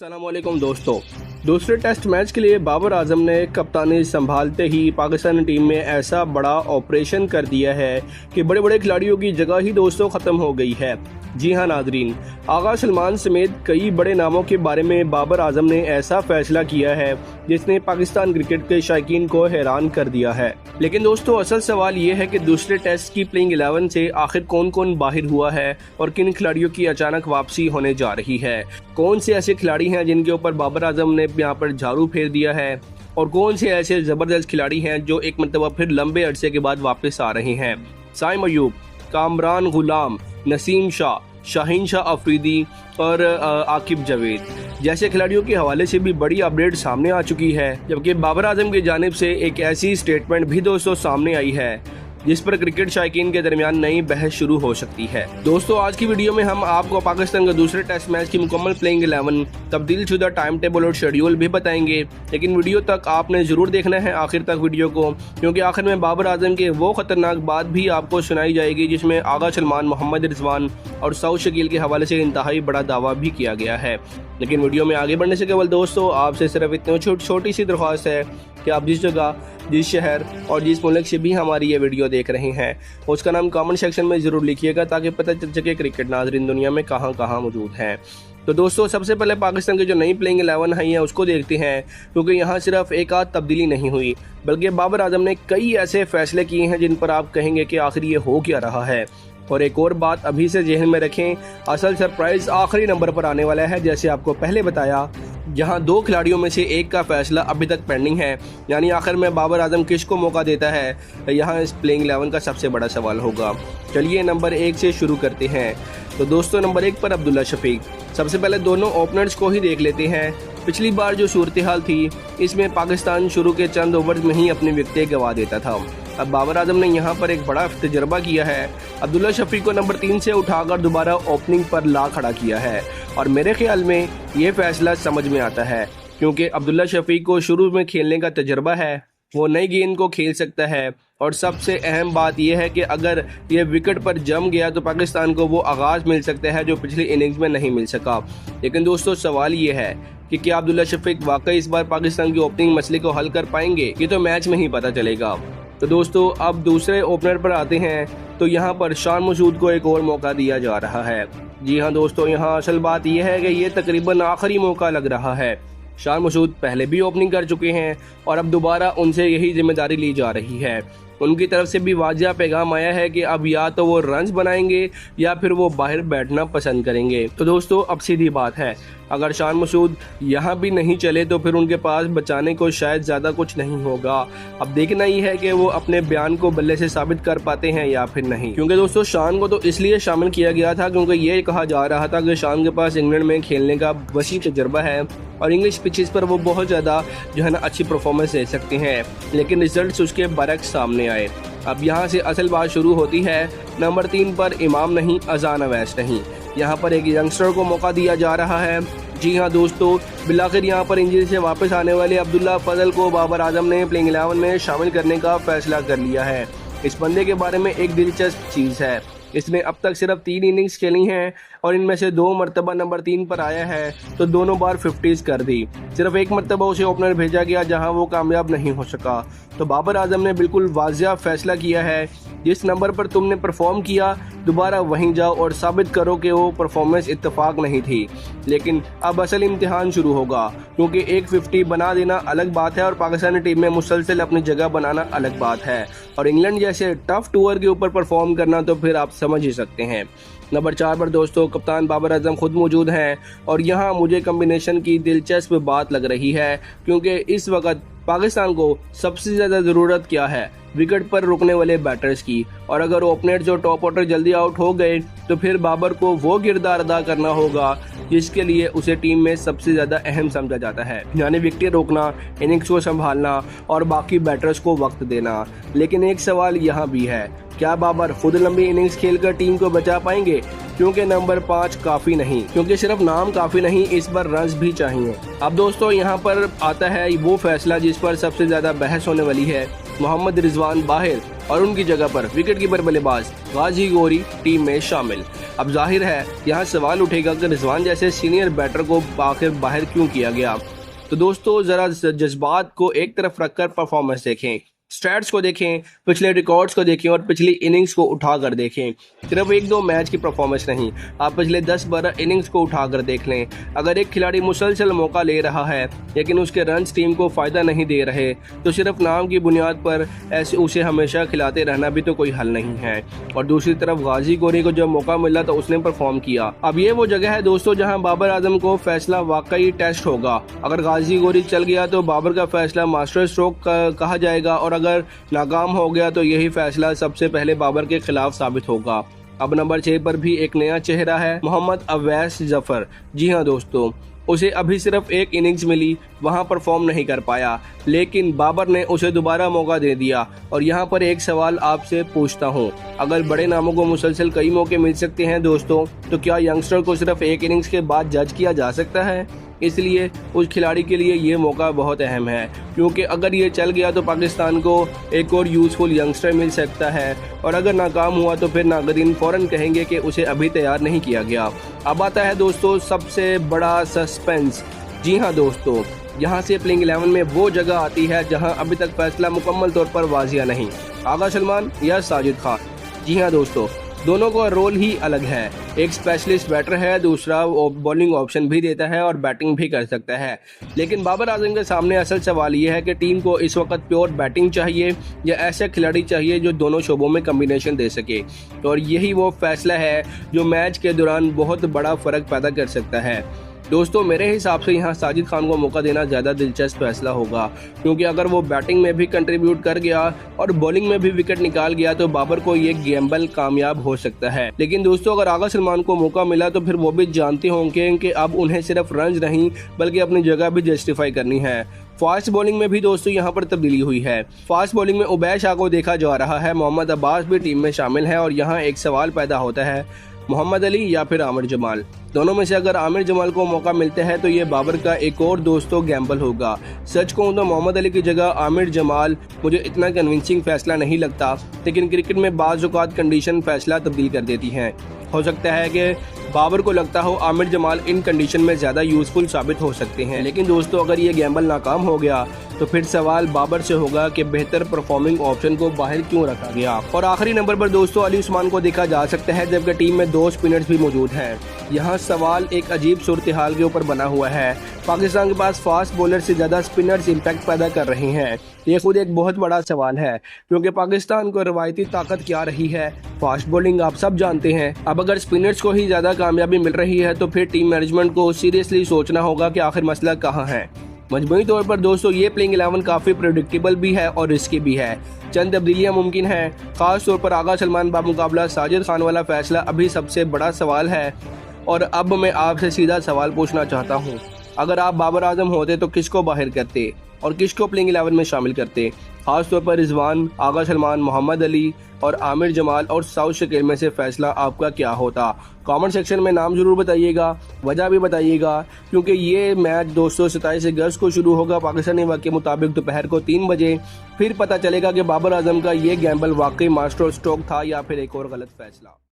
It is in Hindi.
अस्सलामुअलैकुम दोस्तों। दूसरे टेस्ट मैच के लिए बाबर आजम ने कप्तानी संभालते ही पाकिस्तानी टीम में ऐसा बड़ा ऑपरेशन कर दिया है कि बड़े बड़े खिलाड़ियों की जगह ही दोस्तों ख़त्म हो गई है। जी हां नाजरीन, आगा सलमान समेत कई बड़े नामों के बारे में बाबर आजम ने ऐसा फैसला किया है जिसने पाकिस्तान क्रिकेट के शायकीन को हैरान कर दिया है। लेकिन दोस्तों असल सवाल ये है कि दूसरे टेस्ट की प्लेइंग 11 से आखिर कौन कौन बाहर हुआ है और किन खिलाड़ियों की अचानक वापसी होने जा रही है। कौन से ऐसे खिलाड़ी हैं जिनके ऊपर बाबर आजम ने यहाँ पर झाड़ू फेर दिया है और कौन से ऐसे जबरदस्त खिलाड़ी हैं जो एक मरतबा फिर लंबे अरसे के बाद वापस आ रहे हैं। साइम अयूब, कामरान गुलाम, नसीम शाह, शाहीन शाह अफरीदी और आकिब जावेद जैसे खिलाड़ियों के हवाले से भी बड़ी अपडेट सामने आ चुकी है। जबकि बाबर आजम की जानिब से एक ऐसी स्टेटमेंट भी दोस्तों सामने आई है जिस पर क्रिकेट शायकीन के दरमियान नई बहस शुरू हो सकती है। दोस्तों आज की वीडियो में हम आपको पाकिस्तान के दूसरे टेस्ट मैच की मुकम्मल प्लेइंग 11, तब्दील शुदा टाइम टेबल और शेड्यूल भी बताएंगे। लेकिन वीडियो तक आपने जरूर देखना है आखिर तक वीडियो को, क्योंकि आखिर में बाबर आजम के वो खतरनाक बात भी आपको सुनाई जाएगी जिसमें आगा सलमान, मोहम्मद रिजवान और सऊद शकील के हवाले से इंतहाई बड़ा दावा भी किया गया है। लेकिन वीडियो में आगे बढ़ने से केवल दोस्तों आपसे सिर्फ इतनी छोटी सी दरख्वास्त है कि आप जिस जगह, जिस शहर और जिस मुल्क से भी हमारी ये वीडियो देख रहे हैं उसका नाम कमेंट सेक्शन में ज़रूर लिखिएगा ताकि पता चल सके क्रिकेट नाजरीन दुनिया में कहाँ कहाँ मौजूद हैं। तो दोस्तों सबसे पहले पाकिस्तान की जो नई प्लेइंग 11 है उसको देखते हैं, क्योंकि यहाँ सिर्फ एक आध तब्दीली नहीं हुई बल्कि बाबर आजम ने कई ऐसे फैसले किए हैं जिन पर आप कहेंगे कि आखिर ये हो क्या रहा है। और एक और बात अभी से जहन में रखें, असल सरप्राइज आखिरी नंबर पर आने वाला है। जैसे आपको पहले बताया, जहां दो खिलाड़ियों में से एक का फैसला अभी तक पेंडिंग है, यानी आखिर में बाबर आजम किसको मौका देता है, यहां इस प्लेइंग 11 का सबसे बड़ा सवाल होगा। चलिए नंबर 1 से शुरू करते हैं। तो दोस्तों नंबर 1 पर अब्दुल्ला शफीक। सबसे पहले दोनों ओपनर्स को ही देख लेते हैं। पिछली बार जो सूरत हाल थी इसमें पाकिस्तान शुरू के चंद ओवर्स में ही अपनी विकेटें गंवा देता था। अब बाबर आजम ने यहाँ पर एक बड़ा तजर्बा किया है, अब्दुल्ला शफीक को नंबर 3 से उठाकर दोबारा ओपनिंग पर ला खड़ा किया है। और मेरे ख्याल में ये फैसला समझ में आता है, क्योंकि अब्दुल्ला शफीक को शुरू में खेलने का तजर्बा है, वो नई गेंद को खेल सकता है। और सबसे अहम बात यह है कि अगर ये विकेट पर जम गया तो पाकिस्तान को वो आगाज़ मिल सकता है जो पिछली इनिंग्स में नहीं मिल सका। लेकिन दोस्तों सवाल ये है कि क्या अब्दुल्ला शफीक वाकई इस बार पाकिस्तान की ओपनिंग मसले को हल कर पाएंगे, ये तो मैच में ही पता चलेगा। तो दोस्तों अब दूसरे ओपनर पर आते हैं। तो यहाँ पर शान मसूद को एक और मौका दिया जा रहा है। जी हाँ दोस्तों, यहाँ असल बात यह है कि ये तकरीबन आखिरी मौका लग रहा है। शान मसूद पहले भी ओपनिंग कर चुके हैं और अब दोबारा उनसे यही जिम्मेदारी ली जा रही है। उनकी तरफ से भी वाजिया पैगाम आया है कि अब या तो वो रन्स बनाएंगे या फिर वो बाहर बैठना पसंद करेंगे। तो दोस्तों अब सीधी बात है, अगर शान मसूद यहाँ भी नहीं चले तो फिर उनके पास बचाने को शायद ज़्यादा कुछ नहीं होगा। अब देखना ही है कि वो अपने बयान को बल्ले से साबित कर पाते हैं या फिर नहीं। क्योंकि दोस्तों शान को तो इसलिए शामिल किया गया था क्योंकि ये कहा जा रहा था कि शान के पास इंग्लैंड में खेलने का वसी तजर्बा है और इंग्लिश पिचेस पर वो बहुत ज़्यादा जो है ना अच्छी परफॉर्मेंस दे सकते हैं। लेकिन रिजल्ट्स उसके बरक्स सामने आए। अब यहाँ से असल बात शुरू होती है। नंबर 3 पर इमाम नहीं, अजान अवैस नहीं, यहाँ पर एक यंगस्टर को मौका दिया जा रहा है। जी हाँ दोस्तों, बिलाखिर यहाँ पर इंजरी से वापस आने वाले अब्दुल्ला फजल को बाबर आजम ने प्लेइंग 11 में शामिल करने का फैसला कर लिया है। इस बंदे के बारे में एक दिलचस्प चीज़ है, इसने अब तक सिर्फ 3 इनिंग्स खेली हैं और इनमें से 2 मरतबा नंबर 3 पर आया है तो दोनों बार 50s कर दी। सिर्फ एक मरतबा उसे ओपनर भेजा गया जहां वो कामयाब नहीं हो सका। तो बाबर आजम ने बिल्कुल वाजिया फैसला किया है, जिस नंबर पर तुमने परफॉर्म किया दोबारा वहीं जाओ और साबित करो कि वो परफॉर्मेंस इत्तेफाक नहीं थी। लेकिन अब असल इम्तिहान शुरू होगा, क्योंकि एक 50 बना देना अलग बात है और पाकिस्तानी टीम में मुसलसल अपनी जगह बनाना अलग बात है, और इंग्लैंड जैसे टफ टूर के ऊपर परफॉर्म करना तो फिर आप समझ ही सकते हैं। नंबर 4 पर दोस्तों कप्तान बाबर आजम खुद मौजूद हैं और यहाँ मुझे कम्बिनेशन की दिलचस्प बात लग रही है, क्योंकि इस वक्त पाकिस्तान को सबसे ज़्यादा ज़रूरत क्या है, विकेट पर रुकने वाले बैटर्स की। और अगर ओपनर जो टॉप ऑर्डर जल्दी आउट हो गए तो फिर बाबर को वो किरदार अदा करना होगा जिसके लिए उसे टीम में सबसे ज़्यादा अहम समझा जाता है, यानी विकेट रोकना, इनिंग्स को संभालना और बाकी बैटर्स को वक्त देना। लेकिन एक सवाल यहाँ भी है, क्या बाबर खुद लंबी इनिंग्स खेलकर टीम को बचा पाएंगे, क्योंकि नंबर 5 काफ़ी नहीं, क्योंकि सिर्फ नाम काफ़ी नहीं, इस बार रन्स भी चाहिए। अब दोस्तों यहाँ पर आता है वो फैसला जिस पर सबसे ज़्यादा बहस होने वाली है, मोहम्मद रिजवान बाहर और उनकी जगह पर विकेटकीपर बल्लेबाज गाजी गोरी टीम में शामिल। अब जाहिर है यहाँ सवाल उठेगा कि रिजवान जैसे सीनियर बैटर को आखिर बाहर क्यों किया गया। तो दोस्तों जरा जज्बात को एक तरफ रखकर परफॉर्मेंस देखें, स्टैट्स को देखें, पिछले रिकॉर्ड्स को देखें और पिछली इनिंग्स को उठाकर देखें। सिर्फ एक दो मैच की परफॉर्मेंस नहीं, आप पिछले 10-12 इनिंग्स को उठाकर देख लें। अगर एक खिलाड़ी मुसलसल मौका ले रहा है लेकिन उसके रन्स टीम को फ़ायदा नहीं दे रहे तो सिर्फ नाम की बुनियाद पर ऐसे उसे हमेशा खिलाते रहना भी तो कोई हल नहीं है। और दूसरी तरफ गाजी गोरी को जब मौका मिला तो उसने परफॉर्म किया। अब ये वो जगह है दोस्तों जहाँ बाबर आजम को फैसला वाकई टेस्ट होगा। अगर गाजी गोरी चल गया तो बाबर का फैसला मास्टर स्ट्रोक कहा जाएगा और अगर नाकाम हो गया तो यही फैसला सबसे पहले बाबर के खिलाफ साबित होगा। अब नंबर 6 पर भी एक नया चेहरा है, मोहम्मद अवैस जफर। जी हां दोस्तों, उसे अभी सिर्फ एक इनिंग्स मिली, वहां परफॉर्म नहीं कर पाया, लेकिन बाबर ने उसे दोबारा मौका दे दिया। और यहां पर एक सवाल आपसे पूछता हूं, अगर बड़े नामों को मुसलसल कई मौके मिल सकते हैं दोस्तों, तो क्या यंगस्टर को सिर्फ एक इनिंग्स के बाद जज किया जा सकता है? इसलिए उस खिलाड़ी के लिए ये मौका बहुत अहम है, क्योंकि अगर ये चल गया तो पाकिस्तान को एक और यूज़फुल यंगस्टर मिल सकता है और अगर नाकाम हुआ तो फिर नाक़दीन फ़ौरन कहेंगे कि उसे अभी तैयार नहीं किया गया। अब आता है दोस्तों सबसे बड़ा सस्पेंस। जी हाँ दोस्तों, यहाँ से प्लेइंग 11 में वो जगह आती है जहाँ अभी तक फैसला मुकम्मल तौर पर वाजिया नहीं, आगा सलमान या साजिद खान। जी हाँ दोस्तों, दोनों का रोल ही अलग है। एक स्पेशलिस्ट बैटर है, दूसरा बॉलिंग ऑप्शन भी देता है और बैटिंग भी कर सकता है। लेकिन बाबर आजम के सामने असल सवाल ये है कि टीम को इस वक्त प्योर बैटिंग चाहिए या ऐसा खिलाड़ी चाहिए जो दोनों शोबों में कम्बिनेशन दे सके। और यही वो फैसला है जो मैच के दौरान बहुत बड़ा फ़र्क पैदा कर सकता है। दोस्तों मेरे हिसाब से यहाँ साजिद खान को मौका देना ज़्यादा दिलचस्प फैसला होगा, क्योंकि अगर वो बैटिंग में भी कंट्रीब्यूट कर गया और बॉलिंग में भी विकेट निकाल गया तो बाबर को ये गैम्बल कामयाब हो सकता है। लेकिन दोस्तों अगर आगा सलमान को मौका मिला तो फिर वो भी जानते होंगे कि अब उन्हें सिर्फ रन्स नहीं बल्कि अपनी जगह भी जस्टिफाई करनी है। फास्ट बॉलिंग में भी दोस्तों यहाँ पर तब्दीली हुई है। फास्ट बॉलिंग में उबैद शाह को देखा जा रहा है, मोहम्मद अब्बास भी टीम में शामिल है और यहाँ एक सवाल पैदा होता है, मोहम्मद अली या फिर आमिर जमाल। दोनों में से अगर आमिर जमाल को मौका मिलता है तो ये बाबर का एक और दोस्तों गैम्बल होगा। सच कहूँ तो मोहम्मद अली की जगह आमिर जमाल मुझे इतना कन्विंसिंग फैसला नहीं लगता, लेकिन क्रिकेट में बाज़ औक़ात कंडीशन फैसला तब्दील कर देती हैं। हो सकता है कि बाबर को लगता हो आमिर जमाल इन कंडीशन में ज़्यादा यूज़फुल साबित हो सकते हैं। लेकिन दोस्तों अगर ये गैम्बल नाकाम हो गया तो फिर सवाल बाबर से होगा कि बेहतर परफॉर्मिंग ऑप्शन को बाहर क्यों रखा गया। और आखिरी नंबर पर दोस्तों अली उस्मान को देखा जा सकता है, जबकि टीम में 2 स्पिनर्स भी मौजूद हैं। यहाँ सवाल एक अजीब सूरत हाल के ऊपर बना हुआ है। पाकिस्तान के पास फास्ट बॉलर से ज़्यादा स्पिनर्स इम्पैक्ट पैदा कर रहे हैं। ये खुद एक बहुत बड़ा सवाल है, क्योंकि पाकिस्तान को रवायती ताकत क्या रही है, फास्ट बॉलिंग आप सब जानते हैं। अब अगर स्पिनर्स को ही ज़्यादा कामयाबी मिल रही है तो फिर टीम मैनेजमेंट को सीरियसली सोचना होगा कि आखिर मसला कहाँ है। मजमूई तौर पर दोस्तों ये प्लेइंग 11 काफ़ी प्रेडिक्टेबल भी है और रिस्की भी है। चंद तब्दीलियाँ मुमकिन हैं, खास तौर पर आगा सलमान बामुकाबला साजिद खान वाला फैसला अभी सबसे बड़ा सवाल है। और अब मैं आपसे सीधा सवाल पूछना चाहता हूँ, अगर आप बाबर आजम होते तो किसको बाहर करते और किसको प्लेइंग 11 में शामिल करते? खासतौर पर रिजवान, आगा सलमान, मोहम्मद अली और आमिर जमाल और साउथ शकील में से फैसला आपका क्या होता? कमेंट सेक्शन में नाम जरूर बताइएगा, वजह भी बताइएगा, क्योंकि ये मैच दोस्तों 27 अगस्त को शुरू होगा पाकिस्तानी वक्त के मुताबिक दोपहर को 3 बजे। फिर पता चलेगा कि बाबर आजम का ये गैम्बल वाकई मास्टर स्ट्रोक था या फिर एक और गलत फैसला।